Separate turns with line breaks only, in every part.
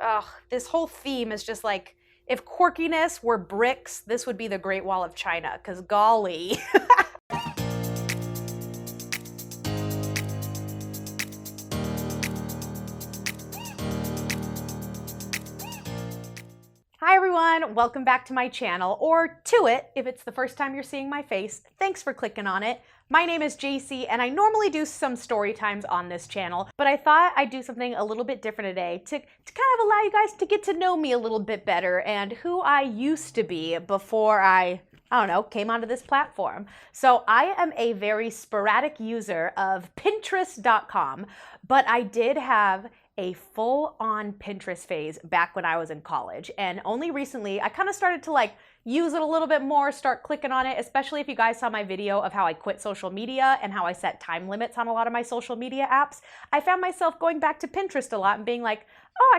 Ugh, this whole theme is just like, if quirkiness were bricks, this would be the Great Wall of China, because golly. Hi everyone, welcome back to my channel, or to it if it's the first time you're seeing my face. Thanks for clicking on it. My name is Jacy and I normally do some story times on this channel, but I thought I'd do something a little bit different today to kind of allow you guys to get to know me a little bit better and who I used to be before I don't know, came onto this platform. So I am a very sporadic user of Pinterest.com, but I did have a full-on Pinterest phase back when I was in college. And only recently, I kind of started to use it a little bit more, start clicking on it, especially if you guys saw my video of how I quit social media and how I set time limits on a lot of my social media apps. I found myself going back to Pinterest a lot and being like, oh, I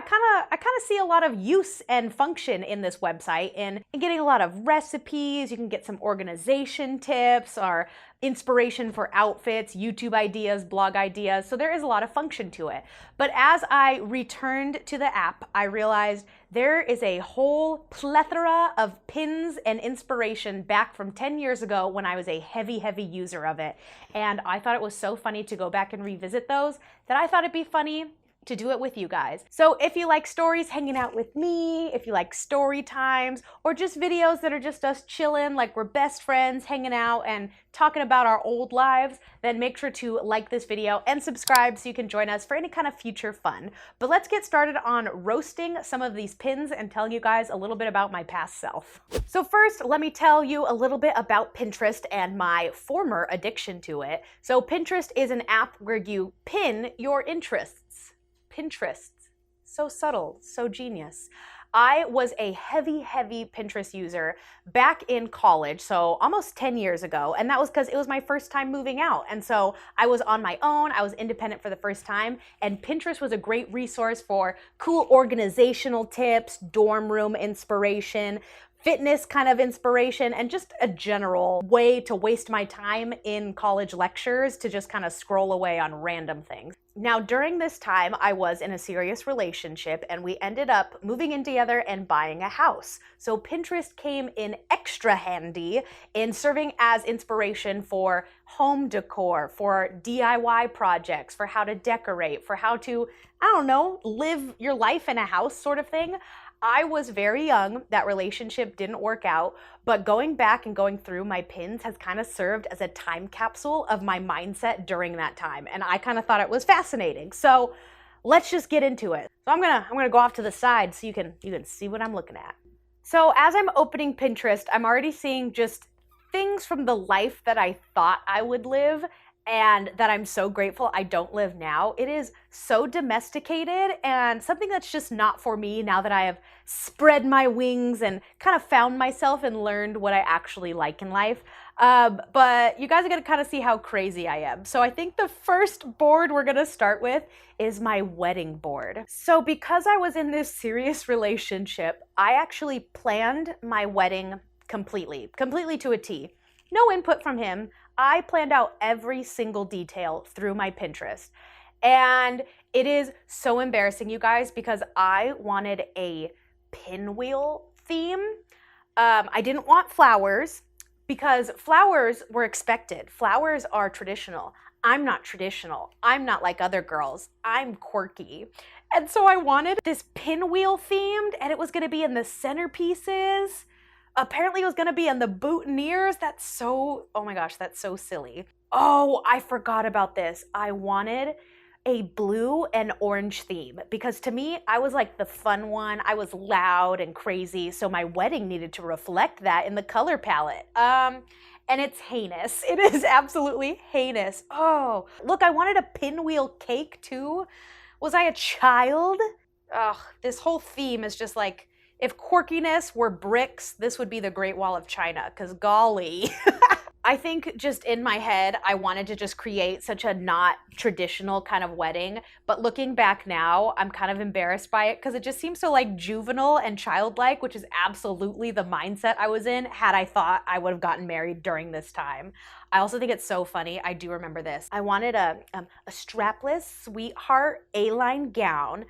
kind of see a lot of use and function in this website and getting a lot of recipes. You can get some organization tips or inspiration for outfits, YouTube ideas, blog ideas. So there is a lot of function to it. But as I returned to the app, I realized there is a whole plethora of pins and inspiration back from 10 years ago when I was a heavy user of it. And I thought it was so funny to go back and revisit those that I thought it'd be funny to do it with you guys. So if you like stories hanging out with me, if you like story times, or just videos that are just us chilling like we're best friends hanging out and talking about our old lives, then make sure to like this video and subscribe so you can join us for any kind of future fun. But let's get started on roasting some of these pins and telling you guys a little bit about my past self. So first, let me tell you a little bit about Pinterest and my former addiction to it. So Pinterest is an app where you pin your interests. Pinterest, so subtle, so genius. I was a heavy Pinterest user back in college, so almost 10 years ago, and that was because it was my first time moving out. And so I was on my own, I was independent for the first time, and Pinterest was a great resource for cool organizational tips, dorm room inspiration, fitness kind of inspiration, and just a general way to waste my time in college lectures to just kind of scroll away on random things. Now, during this time, I was in a serious relationship and we ended up moving in together and buying a house. So Pinterest came in extra handy in serving as inspiration for home decor, for DIY projects, for how to decorate, for how to, I don't know, live your life in a house sort of thing. I was very young, that relationship didn't work out, but going back and going through my pins has kind of served as a time capsule of my mindset during that time, and I kind of thought it was fascinating. So let's just get into it. So I'm gonna go off to the side so you can see what I'm looking at. So as I'm opening Pinterest, I'm already seeing just things from the life that I thought I would live and that I'm so grateful I don't live now. It is so domesticated and something that's just not for me now that I have spread my wings and kind of found myself and learned what I actually like in life. But you guys are gonna kind of see how crazy I am. So I think the first board we're gonna start with is my wedding board. So because I was in this serious relationship, I actually planned my wedding completely to a T. No input from him. I planned out every single detail through my Pinterest. And it is so embarrassing, you guys, because I wanted a pinwheel theme. I didn't want flowers because flowers were expected. Flowers are traditional. I'm not traditional. I'm not like other girls. I'm quirky. And so I wanted this pinwheel themed, and it was gonna be in the centerpieces. Apparently it was gonna be in the boutonnieres. That's so, oh my gosh, that's so silly. Oh, I forgot about this. I wanted a blue and orange theme because to me, I was like the fun one. I was loud and crazy, so my wedding needed to reflect that in the color palette. And it's heinous. It is absolutely heinous. Oh, look, I wanted a pinwheel cake too. Was I a child? Ugh, this whole theme is just like, if quirkiness were bricks, this would be the Great Wall of China, because golly. I think just in my head, I wanted to just create such a not traditional kind of wedding. But looking back now, I'm kind of embarrassed by it because it just seems so like juvenile and childlike, which is absolutely the mindset I was in had I thought I would have gotten married during this time. I also think it's so funny. I do remember this. I wanted a strapless sweetheart A-line gown,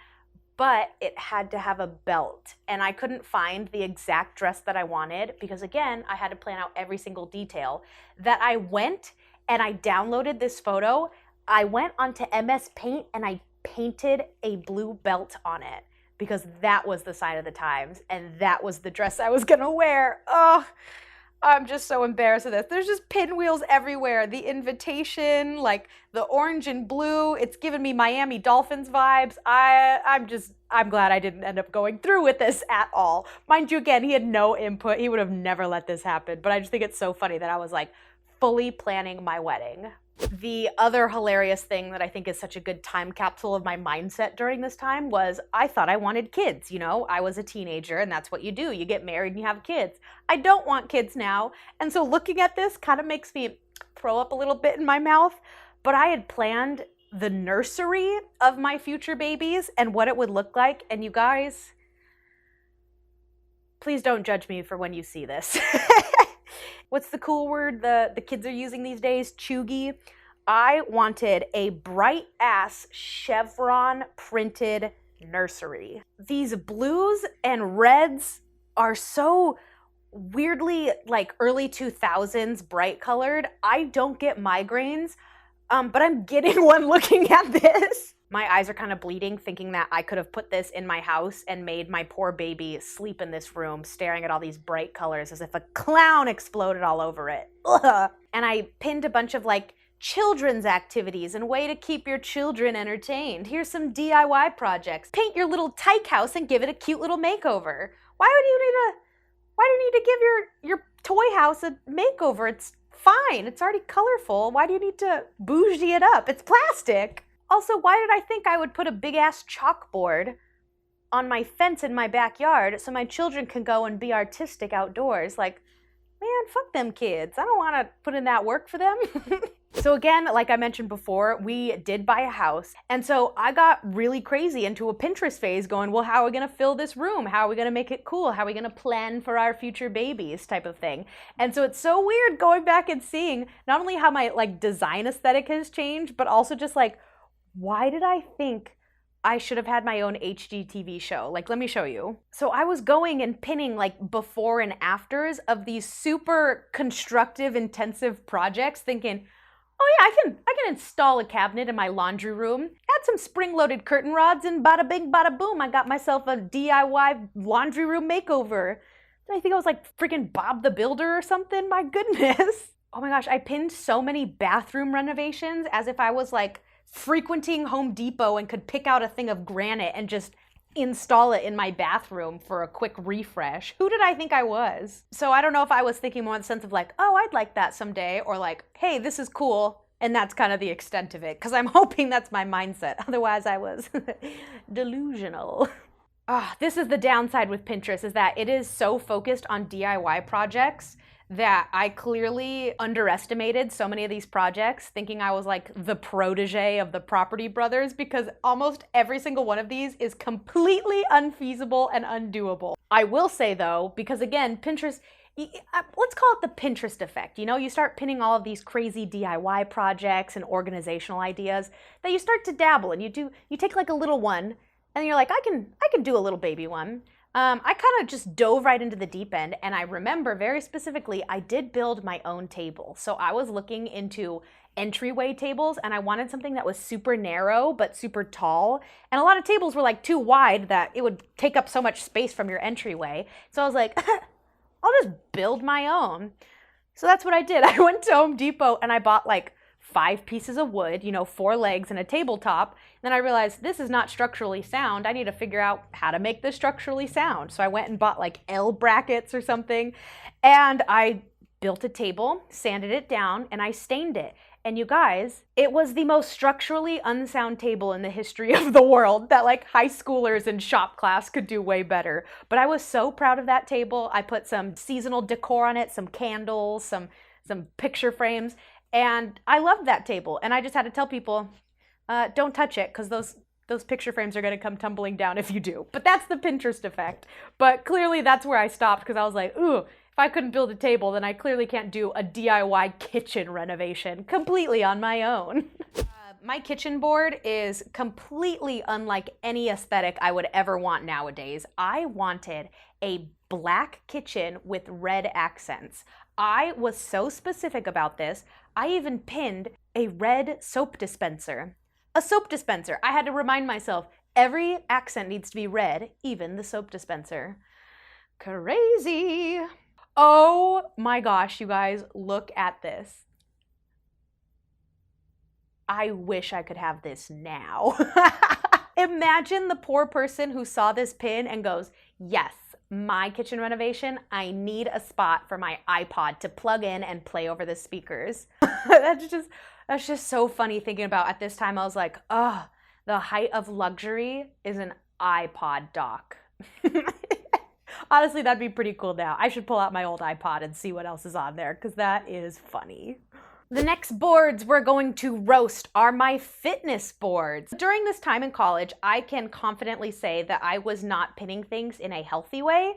but it had to have a belt. And I couldn't find the exact dress that I wanted because, again, I had to plan out every single detail. That I went and I downloaded this photo. I went onto MS Paint and I painted a blue belt on it because that was the sign of the times and that was the dress I was gonna wear. Oh, I'm just so embarrassed of this. There's just pinwheels everywhere. The invitation, like the orange and blue, it's giving me Miami Dolphins vibes. I'm glad I didn't end up going through with this at all. Mind you, again, he had no input. He would have never let this happen. But I just think it's so funny that I was like fully planning my wedding. The other hilarious thing that I think is such a good time capsule of my mindset during this time was I thought I wanted kids. You know, I was a teenager and that's what you do. You get married and you have kids. I don't want kids now. And so looking at this kind of makes me throw up a little bit in my mouth. But I had planned the nursery of my future babies and what it would look like. And you guys, please don't judge me for when you see this. What's the cool word the kids are using these days? Chuggy. I wanted a bright ass chevron printed nursery. These blues and reds are so weirdly like early 2000s bright colored. I don't get migraines, but I'm getting one looking at this. My eyes are kind of bleeding thinking that I could have put this in my house and made my poor baby sleep in this room staring at all these bright colors as if a clown exploded all over it. Ugh. And I pinned a bunch of like children's activities and way to keep your children entertained. Here's some DIY projects. Paint your little tyke house and give it a cute little makeover. Why do you need to give your toy house a makeover? It's fine. It's already colorful. Why do you need to bougie it up? It's plastic. Also, why did I think I would put a big-ass chalkboard on my fence in my backyard so my children can go and be artistic outdoors? Like, man, fuck them kids. I don't want to put in that work for them. So again, like I mentioned before, we did buy a house. And so I got really crazy into a Pinterest phase going, well, how are we going to fill this room? How are we going to make it cool? How are we going to plan for our future babies type of thing? And so it's so weird going back and seeing not only how my like design aesthetic has changed, but also just like, why did I think I should have had my own HGTV show? Like, let me show you. So I was going and pinning like before and afters of these super constructive, intensive projects thinking, oh yeah, I can install a cabinet in my laundry room, add some spring-loaded curtain rods, and bada bing, bada boom, I got myself a DIY laundry room makeover. I think I was like freaking Bob the Builder or something, my goodness. Oh my gosh, I pinned so many bathroom renovations as if I was like frequenting Home Depot and could pick out a thing of granite and just install it in my bathroom for a quick refresh. Who did I think I was? So I don't know if I was thinking more in the sense of like, oh, I'd like that someday, or like, hey, this is cool, and that's kind of the extent of it, because I'm hoping that's my mindset. Otherwise, I was delusional. This is the downside with Pinterest, is that it is so focused on DIY projects that I clearly underestimated so many of these projects, thinking I was like the protege of the Property Brothers, because almost every single one of these is completely unfeasible and undoable. I will say though, because again, Pinterest, let's call it the Pinterest effect. You know, you start pinning all of these crazy DIY projects and organizational ideas that you start to dabble and you take like a little one and you're like, I can do a little baby one. I kind of just dove right into the deep end, and I remember very specifically I did build my own table. So I was looking into entryway tables, and I wanted something that was super narrow but super tall. And a lot of tables were like too wide that it would take up so much space from your entryway. So I was like, I'll just build my own. So that's what I did. I went to Home Depot and I bought like 5 pieces of wood, 4 legs and a tabletop. Then I realized this is not structurally sound. I need to figure out how to make this structurally sound. So I went and bought like L brackets or something, and I built a table, sanded it down, and I stained it. And you guys, it was the most structurally unsound table in the history of the world that like high schoolers in shop class could do way better. But I was so proud of that table. I put some seasonal decor on it, some candles, some picture frames, and I loved that table. And I just had to tell people, don't touch it, because those picture frames are going to come tumbling down if you do. But that's the Pinterest effect. But clearly that's where I stopped, because I was like, ooh, if I couldn't build a table, then I clearly can't do a DIY kitchen renovation completely on my own. My kitchen board is completely unlike any aesthetic I would ever want nowadays. I wanted a black kitchen with red accents. I was so specific about this, I even pinned a red soap dispenser. A soap dispenser. I had to remind myself, every accent needs to be red, even the soap dispenser. Crazy. Oh my gosh, you guys, look at this. I wish I could have this now. Imagine the poor person who saw this pin and goes, yes, my kitchen renovation, I need a spot for my iPod to plug in and play over the speakers. That's just so funny thinking about. At this time I was like, oh, the height of luxury is an iPod dock. Honestly, that'd be pretty cool now. I should pull out my old iPod and see what else is on there, because that is funny. The next boards we're going to roast are my fitness boards. During this time in college, I can confidently say that I was not pinning things in a healthy way.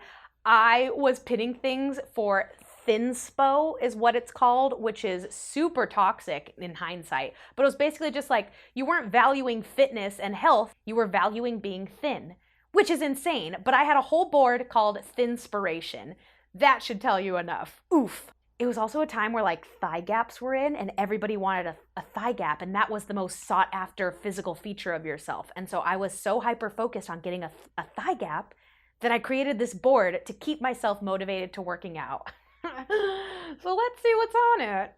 I was pinning things for Thinspo is what it's called, which is super toxic in hindsight. But it was basically just like, you weren't valuing fitness and health, you were valuing being thin, which is insane. But I had a whole board called Thinspiration. That should tell you enough. Oof. It was also a time where like thigh gaps were in and everybody wanted a thigh gap, and that was the most sought after physical feature of yourself. And so I was so hyper focused on getting a thigh gap that I created this board to keep myself motivated to working out. So let's see what's on it.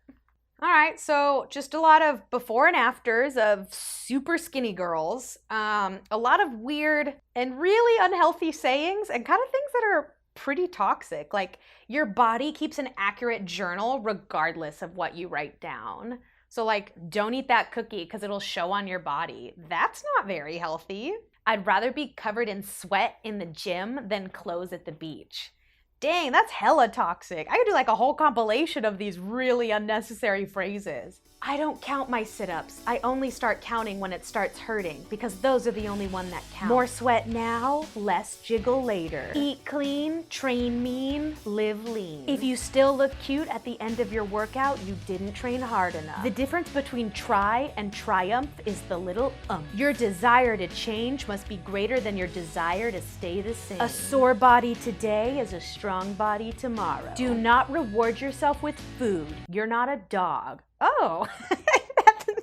All right, so just a lot of before and afters of super skinny girls, a lot of weird and really unhealthy sayings and kind of things that are pretty toxic. Like, your body keeps an accurate journal regardless of what you write down. So like, don't eat that cookie because it'll show on your body. That's not very healthy. I'd rather be covered in sweat in the gym than clothes at the beach. Dang, that's hella toxic. I could do like a whole compilation of these really unnecessary phrases. I don't count my sit-ups. I only start counting when it starts hurting, because those are the only one that count. More sweat now, less jiggle later. Eat clean, train mean, live lean. If you still look cute at the end of your workout, you didn't train hard enough. The difference between try and triumph is the little Your desire to change must be greater than your desire to stay the same. A sore body today is a strong body tomorrow. Do not reward yourself with food. You're not a dog. Oh, that's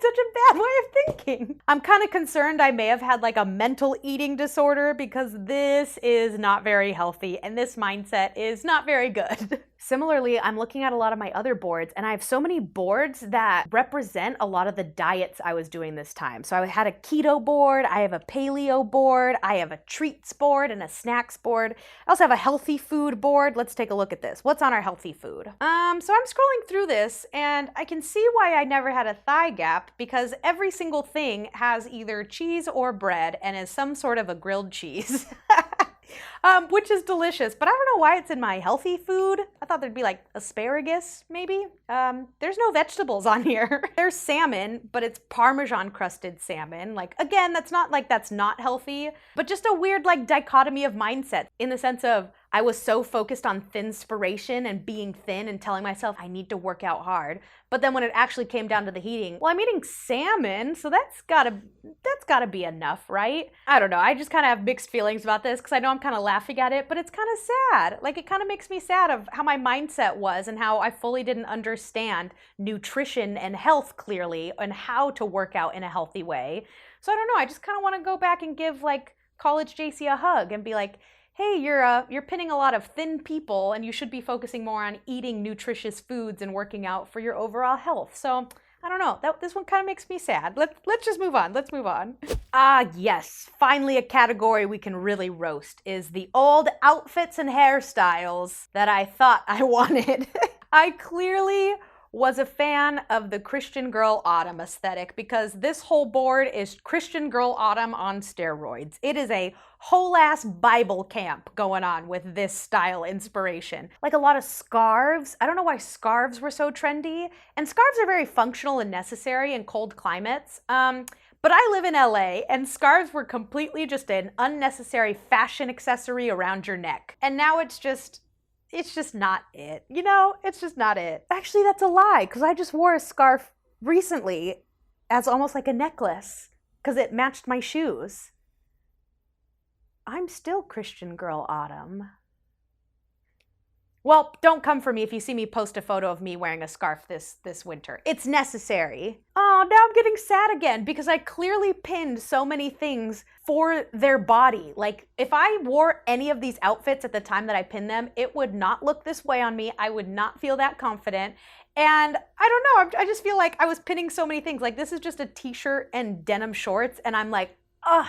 such a bad way of thinking. I'm kind of concerned I may have had like a mental eating disorder, because this is not very healthy and this mindset is not very good. Similarly, I'm looking at a lot of my other boards, and I have so many boards that represent a lot of the diets I was doing this time. So I had a keto board, I have a paleo board, I have a treats board and a snacks board. I also have a healthy food board. Let's take a look at this. What's on our healthy food? So I'm scrolling through this and I can see why I never had a thigh gap, because every single thing has either cheese or bread and is some sort of a grilled cheese. Which is delicious, but I don't know why it's in my healthy food. I thought there'd be like asparagus, maybe. There's no vegetables on here. There's salmon, but it's Parmesan crusted salmon. Like, again, that's not healthy, but just a weird like dichotomy of mindset, in the sense of I was so focused on Thinspiration and being thin and telling myself I need to work out hard. But then when it actually came down to the eating, well, I'm eating salmon, so that's gotta be enough, right? I don't know. I just kind of have mixed feelings about this, because I know I'm kind of laughing at it, but it's kind of sad. Like, it kind of makes me sad of how my mindset was and how I fully didn't understand nutrition and health clearly and how to work out in a healthy way. So I don't know. I just kind of want to go back and give like college Jacy a hug and be like, hey, you're pinning a lot of thin people, and you should be focusing more on eating nutritious foods and working out for your overall health. So I don't know, this one kind of makes me sad. Let's just move on. Let's move on. Ah, yes, finally a category we can really roast is the old outfits and hairstyles that I thought I wanted. I clearly was a fan of the Christian Girl Autumn aesthetic, because this whole board is Christian Girl Autumn on steroids. It is a whole ass Bible camp going on with this style inspiration. Like a lot of scarves. I don't know why scarves were so trendy, and scarves are very functional and necessary in cold climates. But I live in LA, and scarves were completely just an unnecessary fashion accessory around your neck. And now it's just not it, you know? It's just not it. Actually, that's a lie, because I just wore a scarf recently as almost like a necklace because it matched my shoes. I'm still Christian Girl Autumn. Well, don't come for me if you see me post a photo of me wearing a scarf this winter. It's necessary. Oh, now I'm getting sad again because I clearly pinned so many things for their body. Like, if I wore any of these outfits at the time that I pinned them, it would not look this way on me. I would not feel that confident. And I don't know, I just feel like I was pinning so many things. Like, this is just a t-shirt and denim shorts, and I'm like, ugh.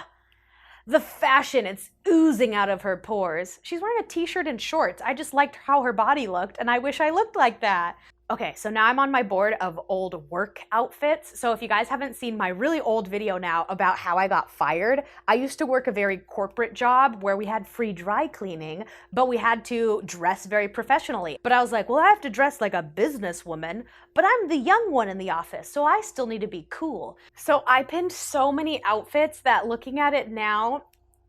The fashion, it's oozing out of her pores. She's wearing a t-shirt and shorts. I just liked how her body looked, and I wish I looked like that. Okay, so now I'm on my board of old work outfits. So if you guys haven't seen my really old video now about how I got fired, I used to work a very corporate job where we had free dry cleaning, but we had to dress very professionally. But I was like, well, I have to dress like a businesswoman, but I'm the young one in the office, so I still need to be cool. So I pinned so many outfits that, looking at it now,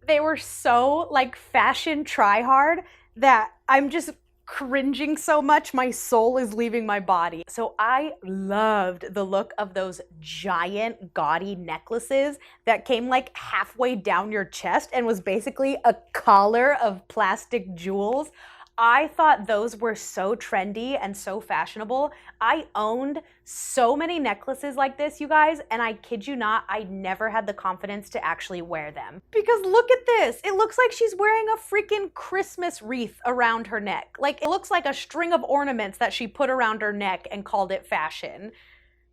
they were so like fashion try hard that I'm just cringing so much my soul is leaving my body. So I loved the look of those giant gaudy necklaces that came like halfway down your chest and was basically a collar of plastic jewels. I thought those were so trendy and so fashionable. I owned so many necklaces like this, you guys, and I kid you not, I never had the confidence to actually wear them. Because look at this. It looks like she's wearing a freaking Christmas wreath around her neck. Like, it looks like a string of ornaments that she put around her neck and called it fashion.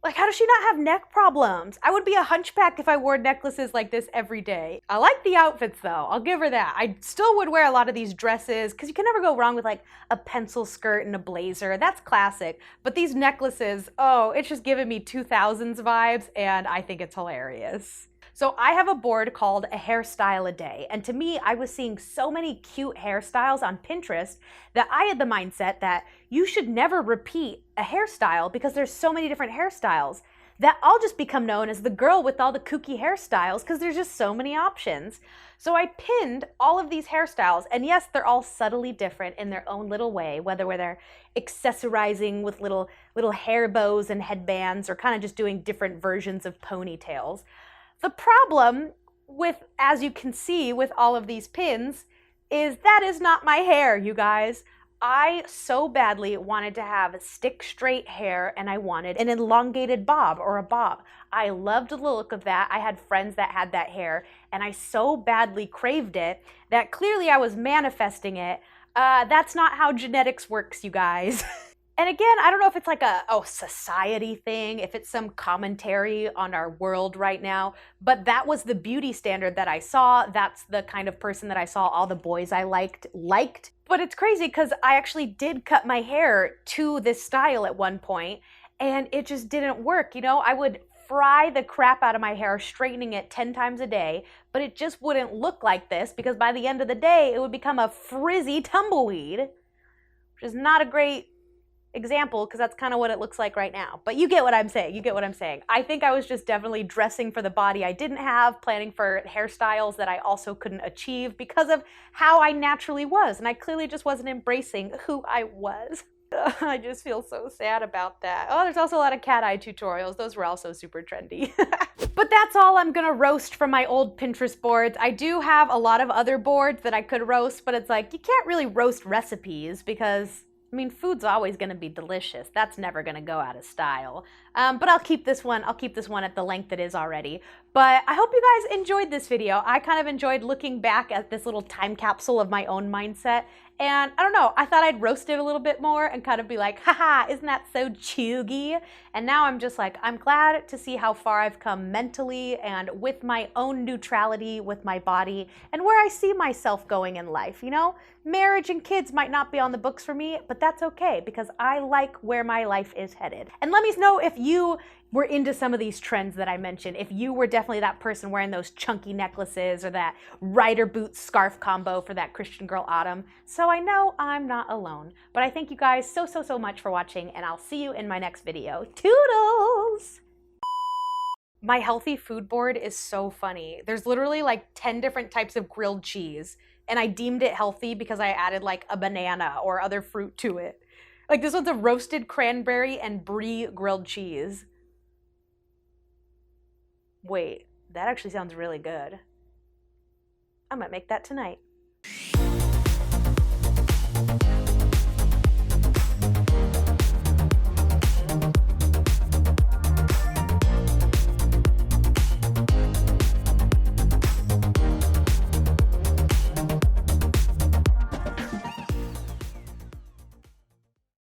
Like, how does she not have neck problems? I would be a hunchback if I wore necklaces like this every day. I like the outfits though, I'll give her that. I still would wear a lot of these dresses because you can never go wrong with like a pencil skirt and a blazer. That's classic. But these necklaces, oh, it's just giving me 2000s vibes, and I think it's hilarious. So I have a board called A Hairstyle a Day, and to me, I was seeing so many cute hairstyles on Pinterest that I had the mindset that you should never repeat a hairstyle because there's so many different hairstyles, that I'll just become known as the girl with all the kooky hairstyles because there's just so many options. So I pinned all of these hairstyles, and yes, they're all subtly different in their own little way, whether they're accessorizing with little hair bows and headbands or kind of just doing different versions of ponytails. The problem with, as you can see with all of these pins, is that is not my hair, you guys. I so badly wanted to have stick straight hair, and I wanted an elongated bob or a bob. I loved the look of that. I had friends that had that hair, and I so badly craved it that clearly I was manifesting it. That's not how genetics works, you guys. And again, I don't know if it's like a society thing, if it's some commentary on our world right now, but that was the beauty standard that I saw. That's the kind of person that I saw all the boys I liked. But it's crazy because I actually did cut my hair to this style at one point, and it just didn't work. You know, I would fry the crap out of my hair, straightening it 10 times a day, but it just wouldn't look like this because by the end of the day, it would become a frizzy tumbleweed, which is not a great example because that's kind of what it looks like right now. But you get what I'm saying. You get what I'm saying. I think I was just definitely dressing for the body I didn't have, planning for hairstyles that I also couldn't achieve because of how I naturally was. And I clearly just wasn't embracing who I was. I just feel so sad about that. Oh, there's also a lot of cat eye tutorials. Those were also super trendy. But that's all I'm gonna roast from my old Pinterest boards. I do have a lot of other boards that I could roast, but it's like, you can't really roast recipes because, I mean, food's always gonna be delicious. That's never gonna go out of style. But I'll keep this one at the length it is already. But I hope you guys enjoyed this video. I kind of enjoyed looking back at this little time capsule of my own mindset. And I don't know, I thought I'd roast it a little bit more and kind of be like, haha, isn't that so chuggy? And now I'm just like, I'm glad to see how far I've come mentally and with my own neutrality with my body and where I see myself going in life, you know? Marriage and kids might not be on the books for me, but that's okay because I like where my life is headed. And let me know if you were into some of these trends that I mentioned, if you were definitely that person wearing those chunky necklaces or that rider boot scarf combo for that Christian Girl Autumn. So I know I'm not alone. But I thank you guys so much for watching, and I'll see you in my next video. Toodles! My healthy food board is so funny. There's literally like 10 different types of grilled cheese, and I deemed it healthy because I added like a banana or other fruit to it. Like this one's a roasted cranberry and brie grilled cheese. Wait, that actually sounds really good. I might make that tonight.